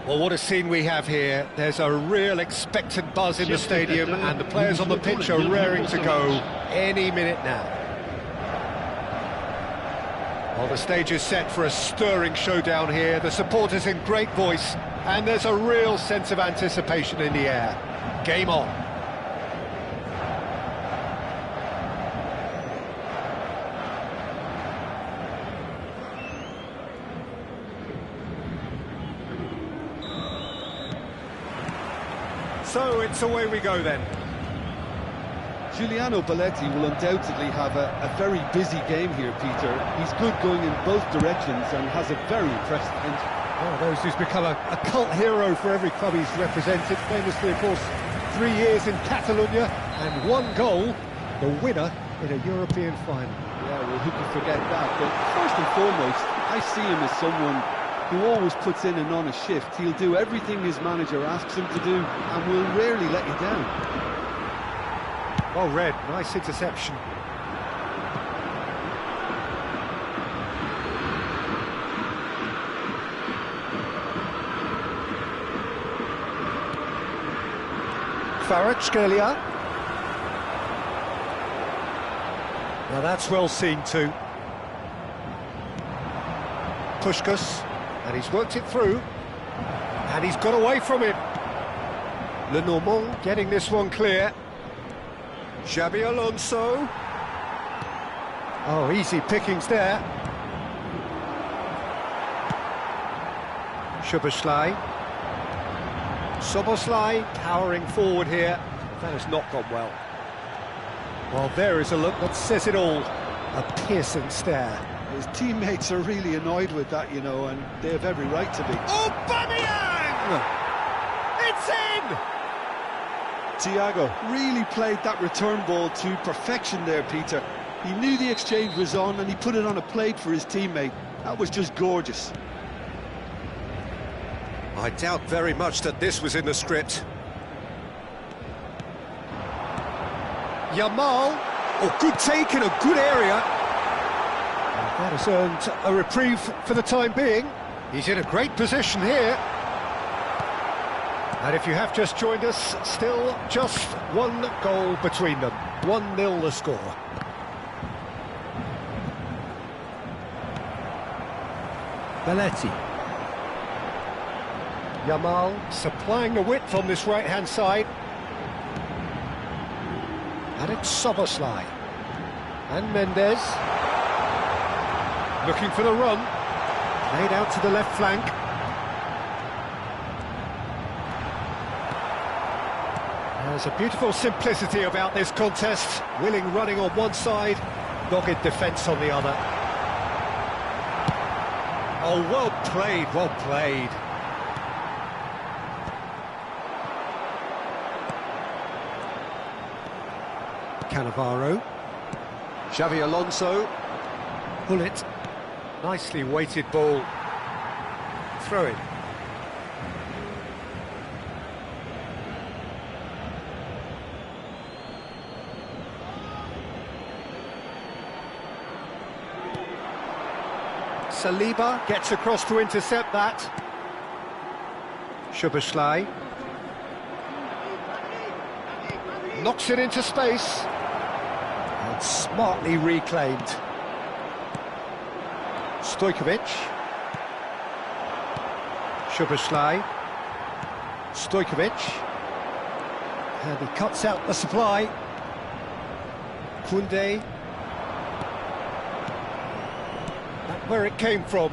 Well, what a scene we have here. There's a real expectant buzz in the stadium, and the players on the pitch are raring to go any minute now. Well, the stage is set for a stirring showdown here. The supporters in great voice, and there's a real sense of anticipation in the air. Game on. So it's away we go then. Giuliano Belletti will undoubtedly have a very busy game here, Peter. He's good going in both directions and has a very impressive engine. One of those who's become a cult hero for every club he's represented. Famously, of course, 3 years in Catalonia and 1 goal, the winner in a European final. Yeah, well, who can forget that? But first and foremost, I see him as someone who always puts in an honest shift. He'll do everything his manager asks him to do and will rarely let you down. Well read, nice interception. Kvaratskhelia. Now that's well seen too. Puskás. And he's worked it through, and he's got away from it. Lenormand getting this one clear. Xabi Alonso. Oh, easy pickings there. Szoboszlai. Szoboszlai powering forward here. That has not gone well. Well, there is a look that says it all. A piercing stare. His teammates are really annoyed with that, you know, and they have every right to be. Aubameyang! It's in! Thiago really played that return ball to perfection there, Peter. He knew the exchange was on and he put it on a plate for his teammate. That was just gorgeous. I doubt very much that this was in the script. Yamal. Oh, good take in a good area. That has earned a reprieve for the time being. He's in a great position here. And if you have just joined us, still just 1 goal between them. 1-0 the score. Belletti. Yamal supplying the width on this right-hand side. And it's Szoboszlai. And Mendes. Looking for the run. Laid out to the left flank. There's a beautiful simplicity about this contest. Willing running on one side, dogged defence on the other. Oh, well played, well played. Cannavaro. Xabi Alonso. Pull it. Nicely weighted ball. Throw it. Saliba gets across to intercept that. Szoboszlai. Knocks it into space. And smartly reclaimed. Stojkovic. Szoboszlai. Stojkovic. And he cuts out the supply. Koundé. That's where it came from.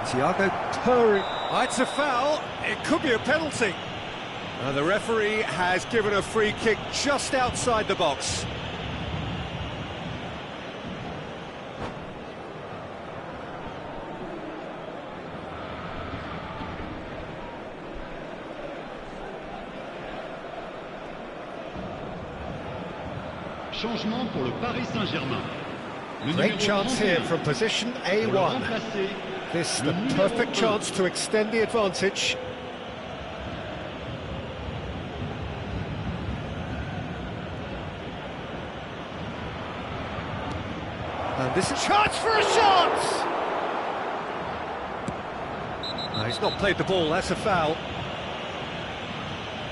Thiago purring. Oh, it's a foul. It could be a penalty. And the referee has given a free kick just outside the box. Changement pour le Paris Saint-Germain. Great chance here from position A1. This the perfect chance to extend the advantage. And this is a chance for a shot! He's not played the ball, that's a foul.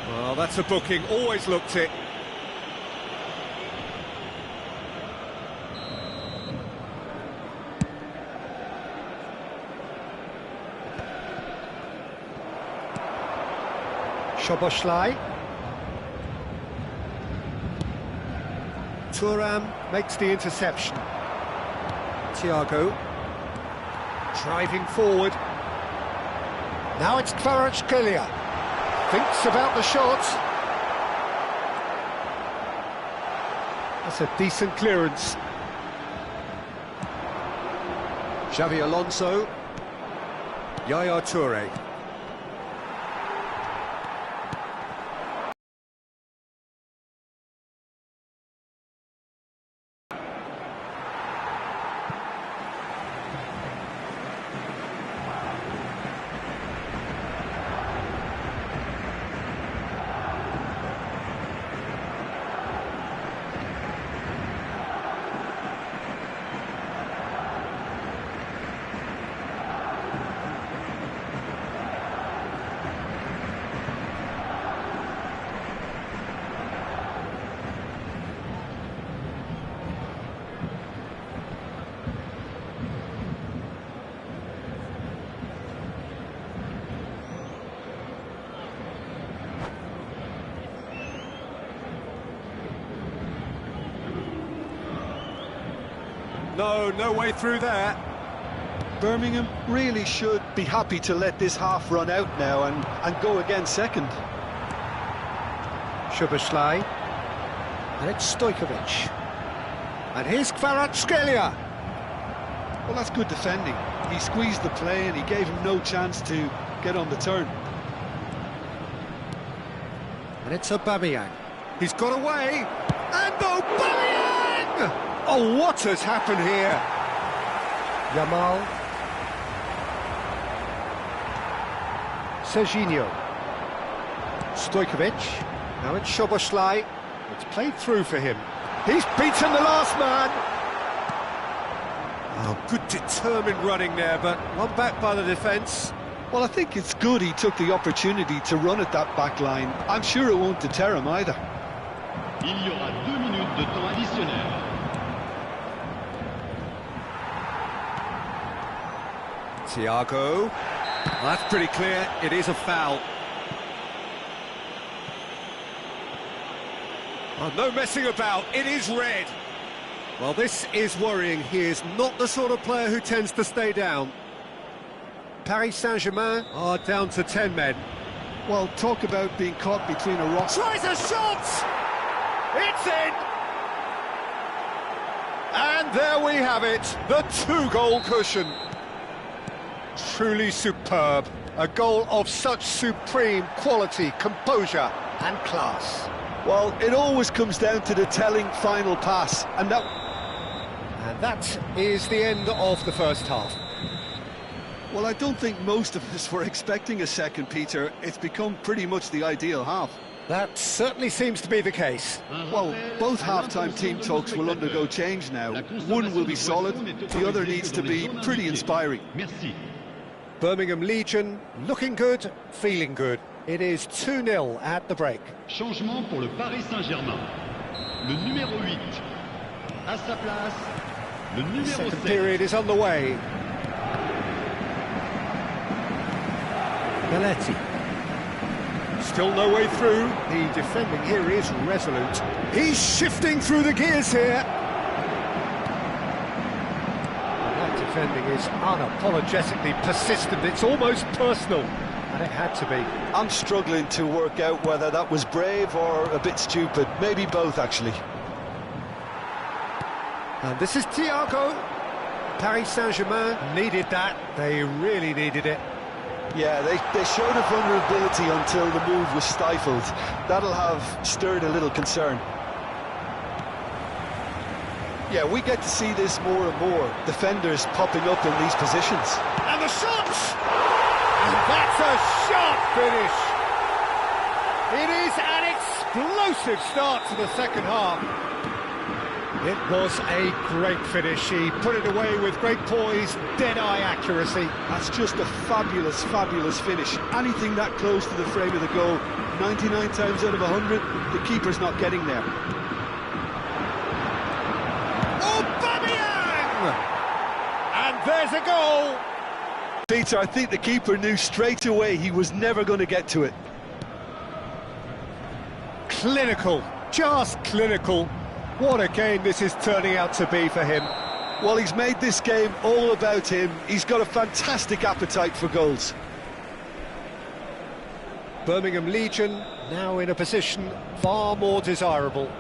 Well, that's a booking, always looked it. Szoboszlai. Thuram makes the interception. Thiago driving forward. Now it's Kvaratskhelia. Thinks about the shot. That's a decent clearance. Xabi Alonso. Yaya Toure. No way through there. Birmingham really should be happy to let this half run out now and go again second. Szoboszlai. And it's Stojkovic. And here's Kvaratskhelia. Well, that's good defending. He squeezed the play and he gave him no chance to get on the turn. And it's Aubameyang. He's got away. And Aubameyang! Oh, what has happened here? Yamal. Serginho. Stojkovic. Now it's Szoboszlai. It's played through for him. He's beaten the last man. Oh, good determined running there, but one back by the defence. Well, I think it's good he took the opportunity to run at that back line. I'm sure it won't deter him either. Il y aura 2 minutes de temps additionnel. Thiago. Well, that's pretty clear. It is a foul. Oh, no messing about. It is red. Well, this is worrying. He is not the sort of player who tends to stay down. Paris Saint-Germain are down to 10 men. Well, talk about being caught between a rock... Tries a shot! It's in! And there we have it, the 2-goal cushion. Truly superb. A goal of such supreme quality, composure and class. Well, it always comes down to the telling final pass, and that is the end of the first half. Well, I don't think most of us were expecting a second, Peter. It's become pretty much the ideal half. That certainly seems to be the case. Well, both half-time team talks will undergo change now. One will be solid, the other needs to be pretty inspiring. Merci. Birmingham Legion looking good, feeling good. It is 2-0 at the break. Changement pour le Paris Saint-Germain. Le numéro 8. À sa place, le numéro 7. Second period is underway. Belletti. Still no way through. The defending here is resolute. He's shifting through the gears here. That defending is unapologetically persistent. It's almost personal. And it had to be. I'm struggling to work out whether that was brave or a bit stupid. Maybe both, actually. And this is Thiago. Paris Saint-Germain needed that. They really needed it. Yeah, they showed a vulnerability until the move was stifled. That'll have stirred a little concern. Yeah, we get to see this more and more. Defenders popping up in these positions. And the shots! And that's a sharp finish. It is an explosive start to the second half. It was a great finish. He put it away with great poise, dead-eye accuracy. That's just a fabulous, fabulous finish. Anything that close to the frame of the goal, 99 times out of 100, the keeper's not getting there. Aubameyang! And there's a goal! Peter, I think the keeper knew straight away he was never going to get to it. Clinical, just clinical. What a game this is turning out to be for him. Well, he's made this game all about him. He's got a fantastic appetite for goals. Birmingham Legion now in a position far more desirable.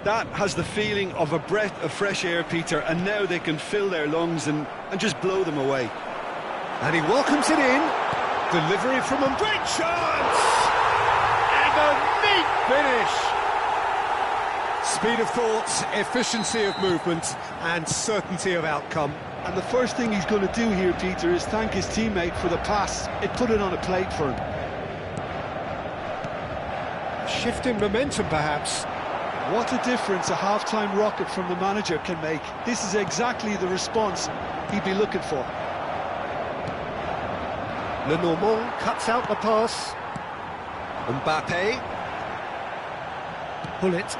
That has the feeling of a breath of fresh air, Peter, and now they can fill their lungs and just blow them away. And he welcomes it in. Delivery from him. Great chance! And a neat finish! Speed of thought, efficiency of movement, and certainty of outcome. And the first thing he's going to do here, Peter, is thank his teammate for the pass. It put it on a plate for him. Shift in momentum, perhaps. What a difference a half-time rocket from the manager can make. This is exactly the response he'd be looking for. Lenormand cuts out the pass. Mbappe. Bullet.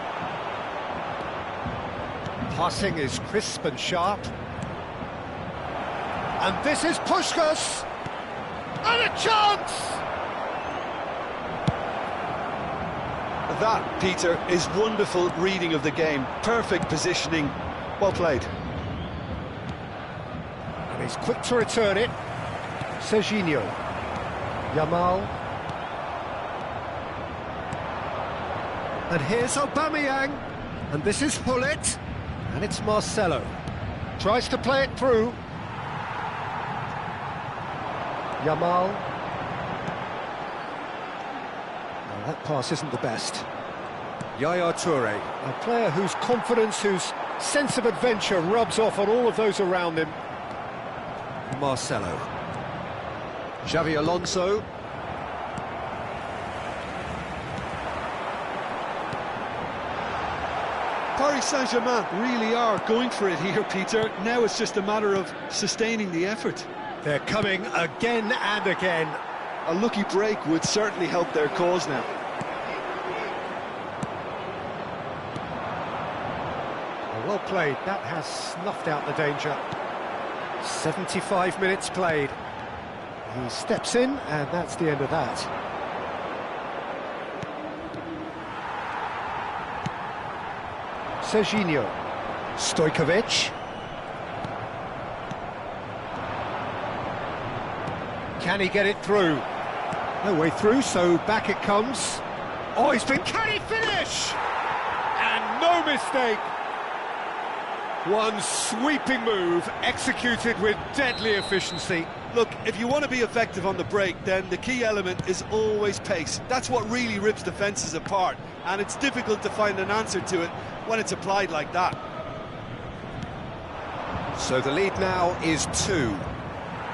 Passing is crisp and sharp. And this is Puskás! And a chance! That, Peter, is wonderful reading of the game. Perfect positioning. Well played. And he's quick to return it. Serginho. Yamal. And here's Aubameyang. And this is Hullet. And it's Marcelo. Tries to play it through. Yamal. Well, that pass isn't the best. Yaya Toure, a player whose confidence, whose sense of adventure rubs off on all of those around him. Marcelo. Xabi Alonso. Paris Saint-Germain really are going for it here, Peter. Now it's just a matter of sustaining the effort. They're coming again and again. A lucky break would certainly help their cause now. Well played, that has snuffed out the danger. 75 minutes played. He steps in, and that's the end of that. Serginho. Stojkovic. Can he get it through? No way through, so back it comes. Oh, can he finish? And no mistake. One sweeping move, executed with deadly efficiency. Look, if you want to be effective on the break, then the key element is always pace. That's what really rips defences apart, and it's difficult to find an answer to it when it's applied like that. So the lead now is 2.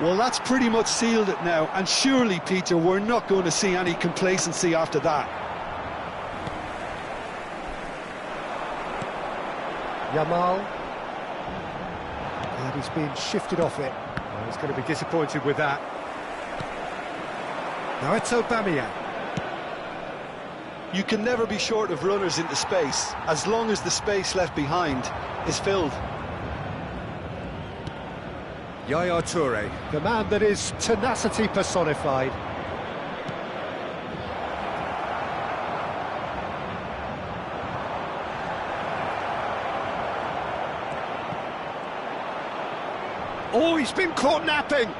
Well, that's pretty much sealed it now, and surely, Peter, we're not going to see any complacency after that. Yamal. And he's been shifted off it. Well, he's going to be disappointed with that. Now it's Aubameyang. You can never be short of runners into space, as long as the space left behind is filled. Yaya Toure, the man that is tenacity personified. Oh, he's been caught napping!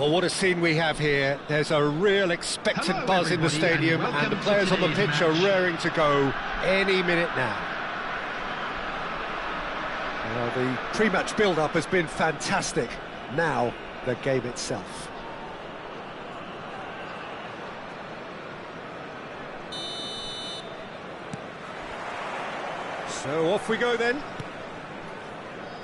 Well, what a scene we have here. There's a real expectant Hello, buzz in the everybody, stadium, and and the welcome players to on the today's pitch are match. raring to go any minute now. Well, the pre-match build-up has been fantastic. Now, the game itself. So off we go then.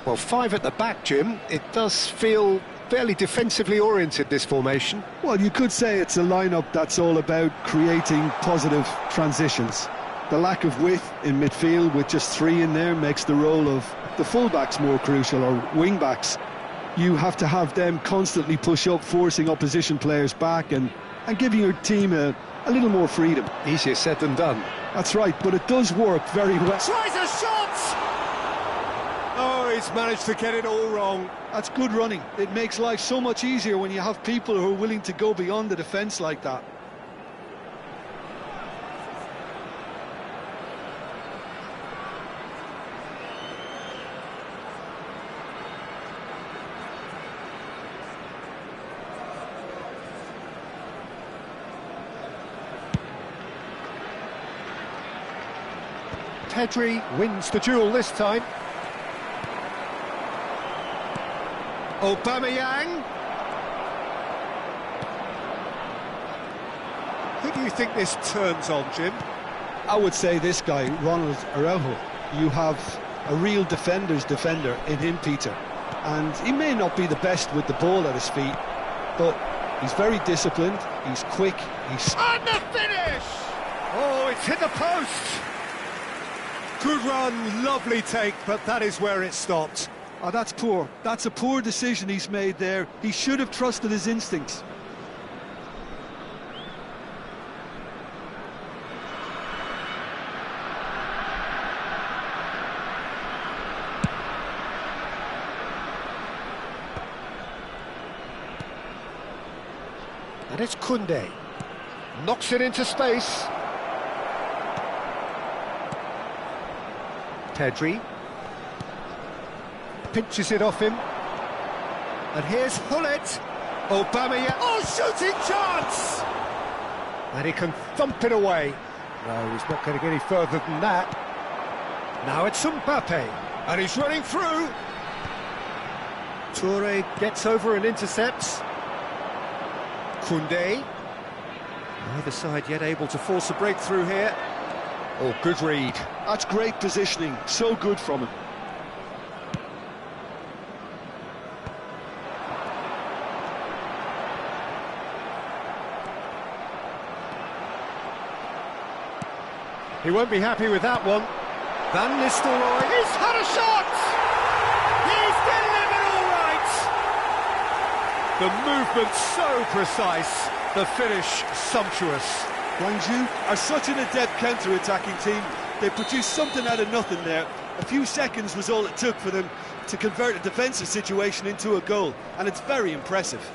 Well, 5 at the back, Jim. It does feel fairly defensively oriented, this formation. Well, you could say it's a lineup that's all about creating positive transitions. The lack of width in midfield with just 3 in there makes the role of the fullbacks more crucial, or wing-backs. You have to have them constantly push up, forcing opposition players back and giving your team a little more freedom. Easier said than done. That's right, but it does work very well. Tries a shot! Oh, he's managed to get it all wrong. That's good running. It makes life so much easier when you have people who are willing to go beyond the defence like that. Pedri wins the duel this time. Aubameyang. Who do you think this turns on, Jim? I would say this guy, Ronald Araujo. You have a real defender's defender in him, Peter. And he may not be the best with the ball at his feet, but he's very disciplined, he's quick, he's... And the finish! Oh, it's hit the post! Good run, lovely take, but that is where it stopped. Oh, that's poor. That's a poor decision he's made there. He should have trusted his instincts. And it's Koundé. Knocks it into space. Pedri. Pinches it off him. And here's Hullet. Aubameyang. Oh, shooting chance! And he can thump it away. No, he's not going to get any further than that. Now it's Mbappe. And he's running through. Toure gets over and intercepts. Koundé. Neither side yet able to force a breakthrough here. Oh, good read. That's great positioning. So good from him. He won't be happy with that one. Van Nistelrooy. He's had a shot! He's delivered all right! The movement so precise, the finish sumptuous. Guangzhou are such an adept counter-attacking team. They produced something out of nothing there. A few seconds was all it took for them to convert a defensive situation into a goal, and it's very impressive.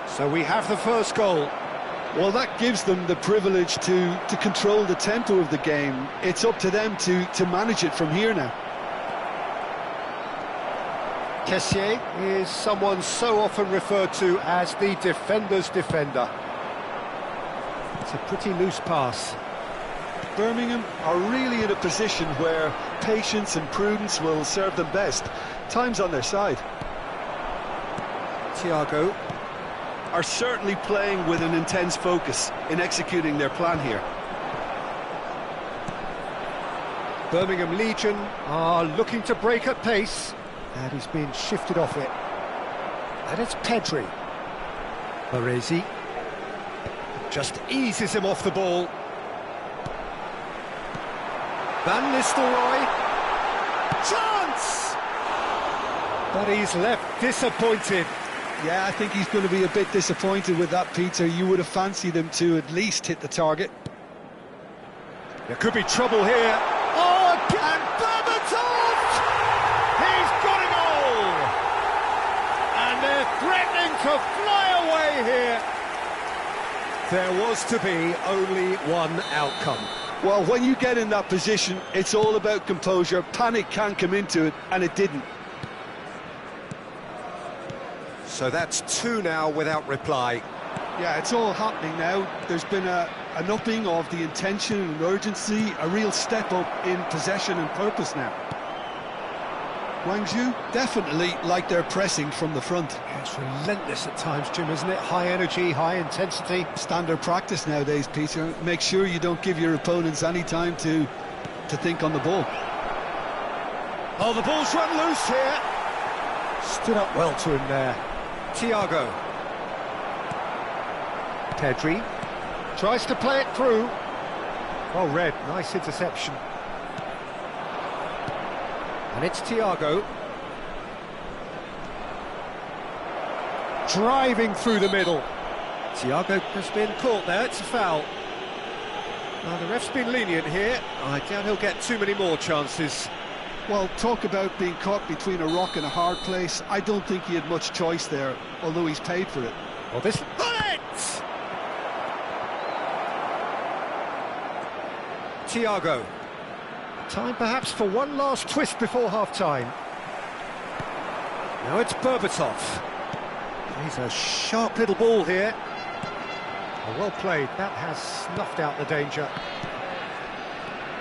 So we have the first goal. Well, that gives them the privilege to control the tempo of the game. It's up to them to manage it from here now. Kessié is someone so often referred to as the defender's defender. It's a pretty loose pass. Birmingham are really in a position where patience and prudence will serve them best. Time's on their side. Thiago. Are certainly playing with an intense focus in executing their plan here. Birmingham Legion are looking to break at pace, and he's been shifted off it. And it's Pedri. Baresi just eases him off the ball. Van Nistelrooy. Chance! But he's left disappointed. Yeah, I think he's going to be a bit disappointed with that, Peter. You would have fancied him to at least hit the target. There could be trouble here. Oh, and Berbatov! He's got it all! And they're threatening to fly away here. There was to be only one outcome. Well, when you get in that position, it's all about composure. Panic can come into it, and it didn't. So that's two now without reply. Yeah, it's all happening now. There's been an upping of the intention and urgency, a real step up in possession and purpose now. Guangzhou definitely like they're pressing from the front. Yeah, it's relentless at times, Jim, isn't it? High energy, high intensity. Standard practice nowadays, Peter. Make sure you don't give your opponents any time to think on the ball. Oh, the ball's run loose here. Stood up well to him there. Thiago. Pedri. Tries to play it through. Oh, Red, nice interception. And it's Thiago. Driving through the middle. Thiago has been caught there, it's a foul. Now, the ref's been lenient here. I doubt he'll get too many more chances. Well, talk about being caught between a rock and a hard place. I don't think he had much choice there, although he's paid for it. Well, this... Bullet! Thiago. Time perhaps for one last twist before half-time. Now it's Berbatov. He's a sharp little ball here. Well played, that has snuffed out the danger.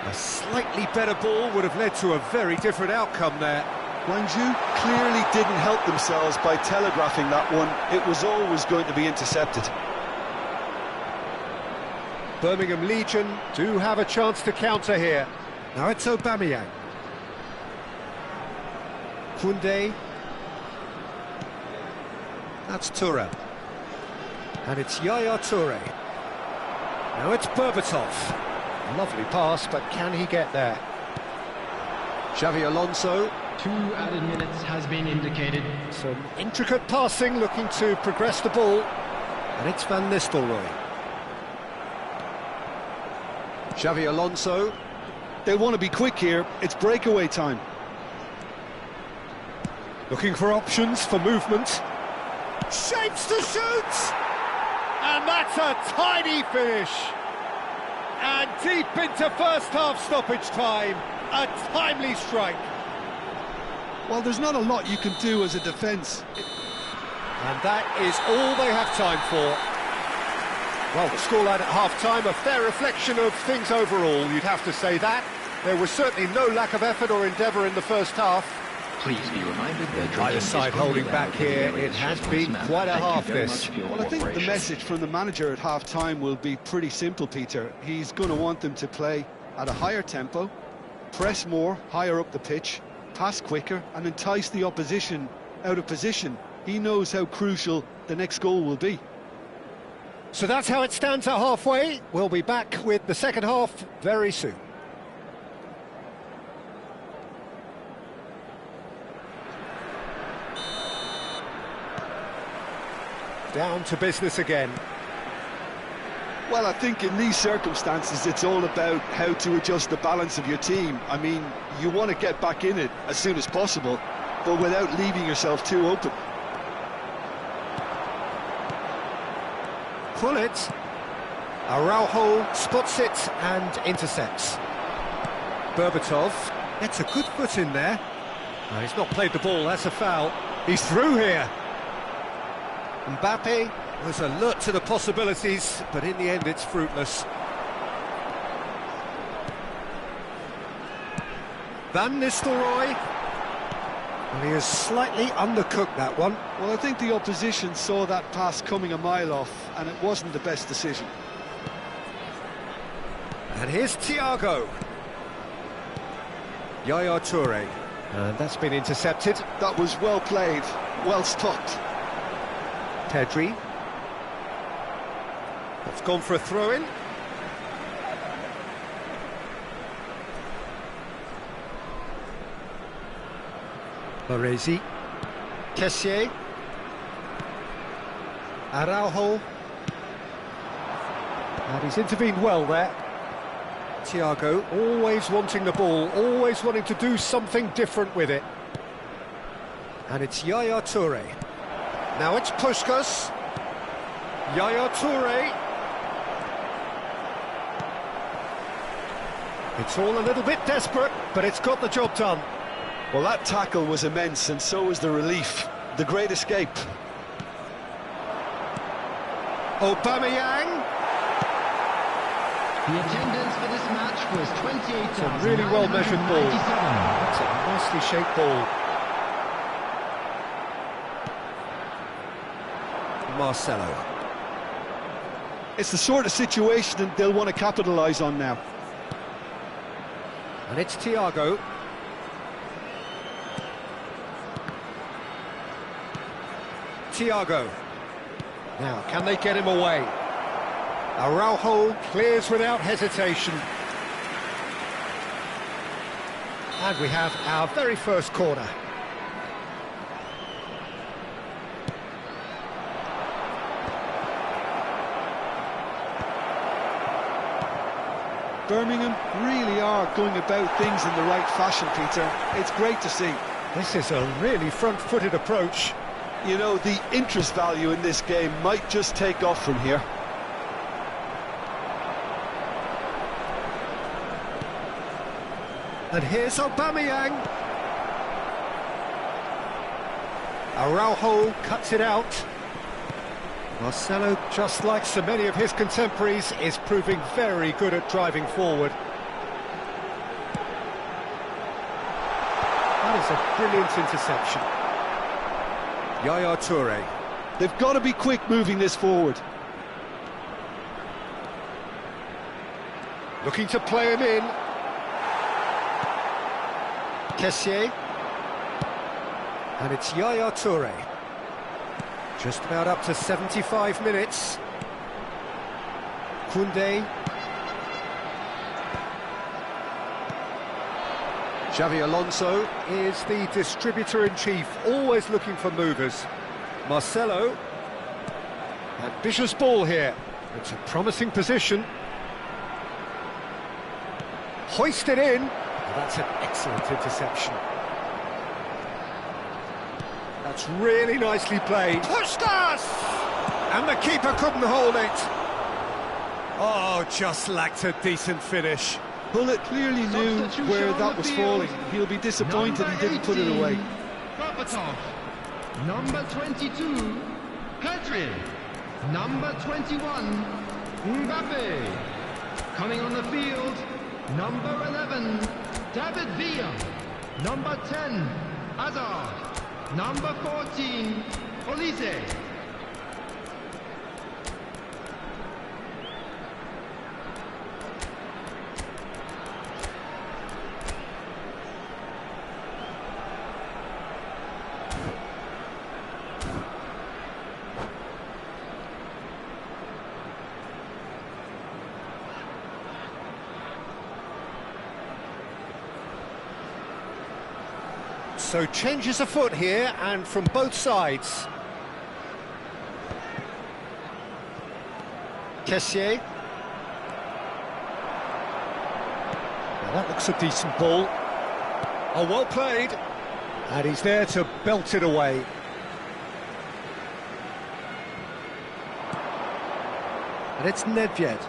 A slightly better ball would have led to a very different outcome there. Guangzhou clearly didn't help themselves by telegraphing that one. It was always going to be intercepted. Birmingham Legion do have a chance to counter here. Now it's Aubameyang. Koundé. That's Thuram. And it's Yaya Toure. Now it's Berbatov. Lovely pass, but can he get there? Xavi Alonso. 2 added minutes has been indicated. Some intricate passing, looking to progress the ball. And it's Van Nistelrooy. Xavi Alonso. They want to be quick here. It's breakaway time. Looking for options for movement. Shapes to shoot! And that's a tiny finish. And deep into first half stoppage time. A timely strike. Well, there's not a lot you can do as a defence. And that is all they have time for. Well, the scoreline at half-time, a fair reflection of things overall, you'd have to say that. There was certainly no lack of effort or endeavour in the first half. Please be reminded that Either side holding back here, it has been quite a half this. Well, I think the message from the manager at half-time will be pretty simple, Peter. He's going to want them to play at a higher tempo, press more, higher up the pitch, pass quicker, and entice the opposition out of position. He knows how crucial the next goal will be. So that's how it stands at halfway. We'll be back with the second half very soon. Down to business again. Well, I think in these circumstances it's all about how to adjust the balance of your team. I mean, you want to get back in it as soon as possible, but without leaving yourself too open. Pullet. Araujo spots it and intercepts. Berbatov gets a good foot in there. No, he's not played the ball, that's a foul. He's through here. Mbappe was alert to the possibilities, but in the end it's fruitless. Van Nistelrooy. Well, he has slightly undercooked that one. Well, I think the opposition saw that pass coming a mile off, and it wasn't the best decision. And here's Thiago. Yaya Toure. And that's been intercepted. That was well played, well stopped. Pedri. That's gone for a throw-in. Baresi. Kessié. Araujo. And he's intervened well there. Thiago, always wanting the ball, always wanting to do something different with it. And it's Yaya Toure. Now it's Puskas. Yaya Toure. It's all a little bit desperate, but it's got the job done. Well, that tackle was immense, and so was the relief. The great escape. Aubameyang. The attendance for this match was 28,000. It's a really well-measured ball. It's a nicely shaped ball. Marcelo. It's the sort of situation that they'll want to capitalise on now. And it's Thiago. Thiago. Now, can they get him away? Araujo clears without hesitation. And we have our very first corner. Birmingham really are going about things in the right fashion, Peter. It's great to see. This is a really front-footed approach. You know, the interest value in this game might just take off from here. And here's Aubameyang. Araujo cuts it out. Marcelo, just like so many of his contemporaries, is proving very good at driving forward. That is a brilliant interception. Yaya Toure. They've got to be quick moving this forward. Looking to play him in. Kessié. And it's Yaya Toure. Just about up to 75 minutes. Koundé. Xavi Alonso is the distributor-in-chief, always looking for movers. Marcelo. Ambitious ball here. It's a promising position. Hoisted in. That's an excellent interception. That's really nicely played. Puskas! And the keeper couldn't hold it. Oh, just lacked a decent finish. Bullet clearly knew where that was falling. He'll be disappointed he didn't put it away. Berbatov. Number 22, Pedri. Number 21, Mbappe. Coming on the field, number 11, David Villa. Number 10, Hazard. Number 14, Olise. So changes afoot here, and from both sides. Kessié. Now that looks a decent ball. Oh, well played. And he's there to belt it away. And it's Nedved.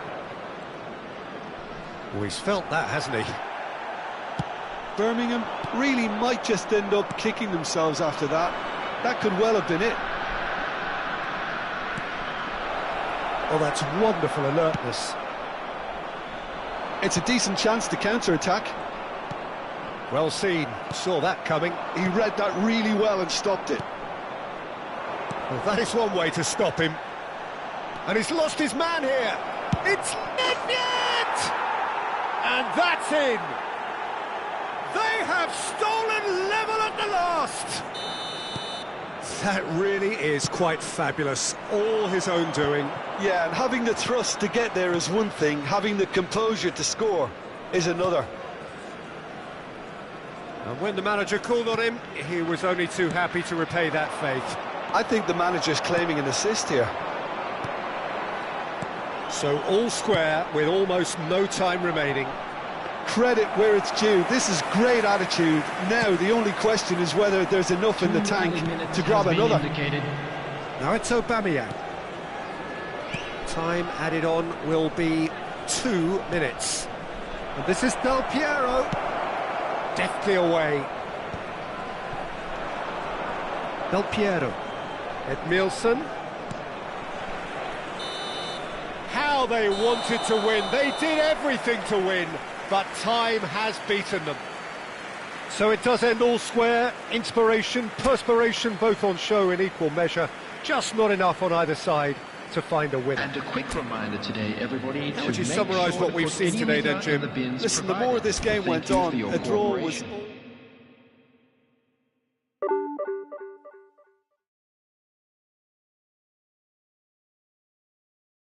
Oh, he's felt that, hasn't he? Birmingham really might just end up kicking themselves after that. That could well have been it. Oh, that's wonderful alertness. It's a decent chance to counter-attack. Well seen, saw that coming. He read that really well and stopped it. Well, that is one way to stop him. And he's lost his man here. It's Nedved! And that's in. They have stolen level at the last! That really is quite fabulous, all his own doing. Yeah, and having the thrust to get there is one thing, having the composure to score is another. And when the manager called on him, he was only too happy to repay that faith. I think the manager's claiming an assist here. So all square with almost no time remaining. Credit where it's due. This is great attitude. Now the only question is whether there's enough in the tank to grab another. Now it's Aubameyang. Time added on will be 2 minutes. And this is Del Piero. Deftly away. Del Piero. Edmilson. how they wanted to win. They did everything to win, but time has beaten them. So it does end all square. Inspiration, perspiration, both on show in equal measure. Just not enough on either side to find a winner. And a quick reminder today, everybody, How would you summarise what we've seen today then, Jim? Listen, the more this game went on, a draw was...